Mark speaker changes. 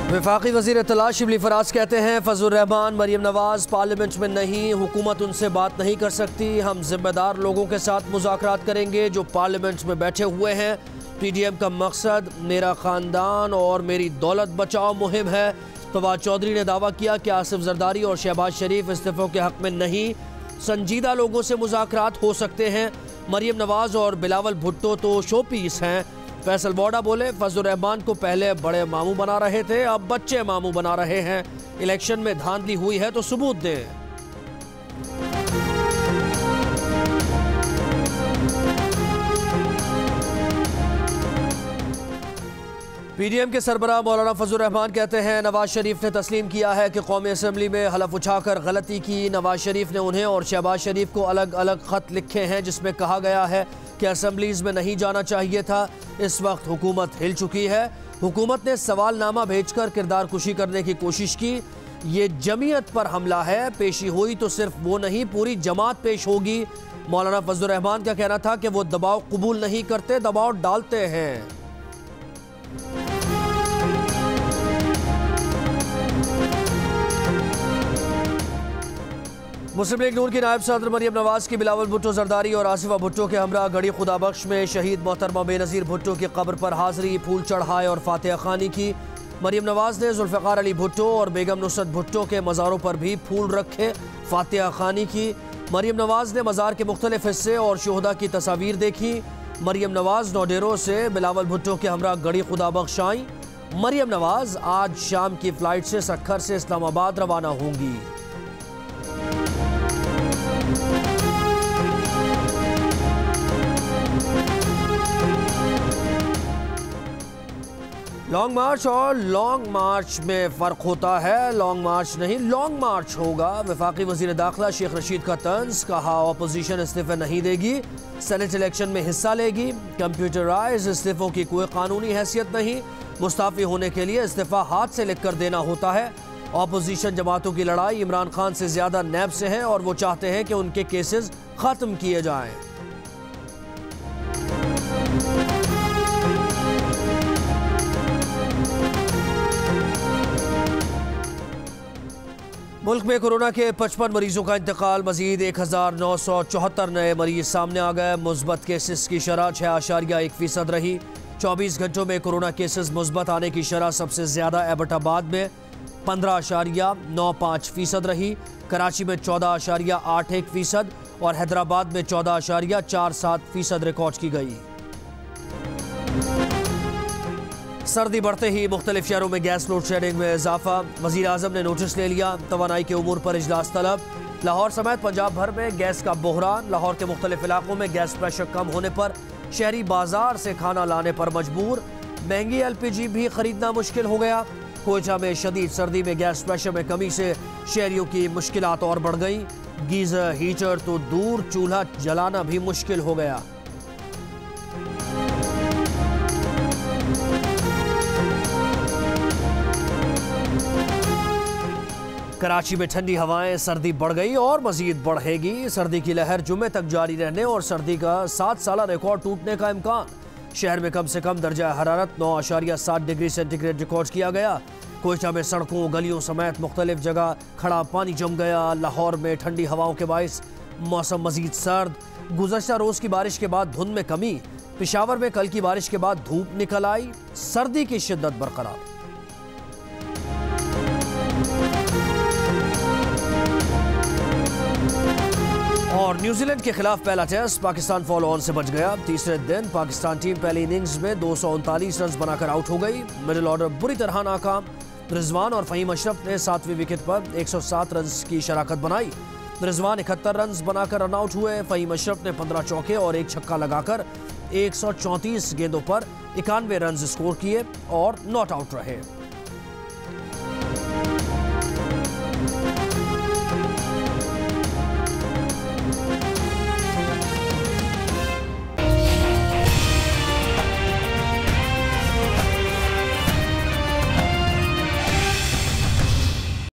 Speaker 1: वफाकी वज़ीर इत्तला शिबली फराज कहते हैं फजल रहमान मरियम नवाज पार्लियामेंट में नहीं, हुकूमत उनसे बात नहीं कर सकती। हम जिम्मेदार लोगों के साथ मुज़ाकरात करेंगे जो पार्लियामेंट में बैठे हुए हैं। PDM का मकसद मेरा ख़ानदान और मेरी दौलत बचाओ मुहिम है। फवाद चौधरी ने दावा किया कि आसिफ जरदारी और शहबाज शरीफ इस्तीफ़ों के हक़ में नहीं, संजीदा लोगों से मुज़ाकरात हो सकते हैं। मरियम नवाज और बिलावल भुट्टो तो शो पीस हैं। फैसल बोडा बोले फजल रहमान को पहले बड़े मामू बना रहे थे, अब बच्चे मामू बना रहे हैं। इलेक्शन में धांधली हुई है तो सबूत दें। PDM के सरबराह मौलाना फजल रहमान कहते हैं नवाज शरीफ ने तस्लीम किया है कि कौमी असम्बली में हलफ उठाकर गलती की। नवाज शरीफ ने उन्हें और शहबाज शरीफ को अलग अलग खत लिखे हैं जिसमें कहा गया है कि असम्बलीज में नहीं जाना चाहिए था। इस वक्त हुकूमत हिल चुकी है। हुकूमत ने सवालनामा भेजकर किरदार कुशी करने की कोशिश की। ये जमीयत पर हमला है। पेशी हुई तो सिर्फ वो नहीं, पूरी जमात पेश होगी। मौलाना फजल रहमान का कहना था कि वो दबाव कबूल नहीं करते, दबाव डालते हैं। मुस्लिम लीग नून की नायब सदर मरियम नवाज की बिलावल भुट्टो जरदारी और आसिफा भुट्टो के हमरा गढ़ी खुदा बख्श में शहीद मोहतरमा बेनज़ीर भुट्टो की कब्र पर हाजिरी, फूल चढ़ाए और फातिहा खानी की। मरियम नवाज ने जुल्फ़िकार अली भुट्टो और बेगम नुसरत भुट्टो के मज़ारों पर भी फूल रखे, फातिहा खानी की। मरियम नवाज ने मज़ार के मुख्तलिफ हिस्से और शुहदा की तस्वीर देखी। मरियम नवाज नौडेरो से बिलावल भुट्टो के हमरा गढ़ी खुदा बख्श आई। मरियम नवाज आज शाम की फ़्लाइट से सक्खर से इस्लामाबाद रवाना होंगी। लॉन्ग मार्च और लॉन्ग मार्च में फ़र्क होता है। लॉन्ग मार्च नहीं, लॉन्ग मार्च होगा। वफाकी वज़ीर दाखिला शेख रशीद का तंज, कहा अपोजिशन इस्तीफ़े नहीं देगी, सेनेट इलेक्शन में हिस्सा लेगी। कंप्यूटराइज इस्तीफ़ों की कोई कानूनी हैसियत नहीं, मुस्ताफ़ी होने के लिए इस्तीफ़ा हाथ से लिख कर देना होता है। अपोजिशन जमातों की लड़ाई इमरान खान से ज़्यादा नैब से है और वो चाहते हैं कि उनके केसेस ख़त्म किए जाएँ। मुल्क में कोरोना के 55 मरीजों का इंतकाल, मजीद 1974 नए मरीज सामने आ गए। मुस्बत केसेस की शरह 6.1% रही। 24 घंटों में कोरोना केसेस मुस्बत आने की शरह सबसे ज़्यादा एबटाबाद में 15.95% रही। कराची में 14.81% और हैदराबाद में 14.47% रिकॉर्ड की गई। सर्दी बढ़ते ही मुख्तलिफ शहरों में गैस लोड शेडिंग में इजाफा, वज़ीर आज़म ने नोटिस ले लिया। तवानाई के उमूर पर इजलास तलब। लाहौर समेत पंजाब भर में गैस का बहरान। लाहौर के मुख्तलिफ इलाकों में गैस प्रेशर कम होने पर शहरी बाजार से खाना लाने पर मजबूर। महंगी LPG भी खरीदना मुश्किल हो गया। कोयटा में शदीद सर्दी में गैस प्रेशर में कमी से शहरियों की मुश्किलात और बढ़ गई। गीज़र हीटर तो दूर, चूल्हा जलाना भी मुश्किल हो गया। कराची में ठंडी हवाएं, सर्दी बढ़ गई और मजीद बढ़ेगी। सर्दी की लहर जुमे तक जारी रहने और सर्दी का 7 साला रिकॉर्ड टूटने का इम्कान। शहर में कम से कम दर्जा हरारत 9.7 डिग्री सेंटीग्रेड रिकॉर्ड किया गया। कोयटा में सड़कों गलियों समेत मुख्तलिफ जगह खड़ा पानी जम गया। लाहौर में ठंडी हवाओं के बाइस मौसम मजीद सर्द। गुज़श्ता रोज़ की बारिश के बाद धुंध में कमी। पेशावर में कल की बारिश के बाद धूप निकल आई। सर्दी की शिद्दत बरकरार। और न्यूजीलैंड के खिलाफ पहला टेस्ट पाकिस्तान फॉलो ऑन से बच गया। तीसरे दिन पाकिस्तान टीम पहली इनिंग्स में 239 रन बनाकर आउट हो गई। मिडिल ऑर्डर बुरी तरह नाकाम। रिजवान और फहीम अशरफ ने 7वीं विकेट पर 107 रन की शराकत बनाई। रिजवान 71 रन बनाकर रन आउट हुए। फहीम अशरफ ने 15 चौके और 1 छक्का लगाकर 134 गेंदों पर 91 रन स्कोर किए और नॉट आउट रहे।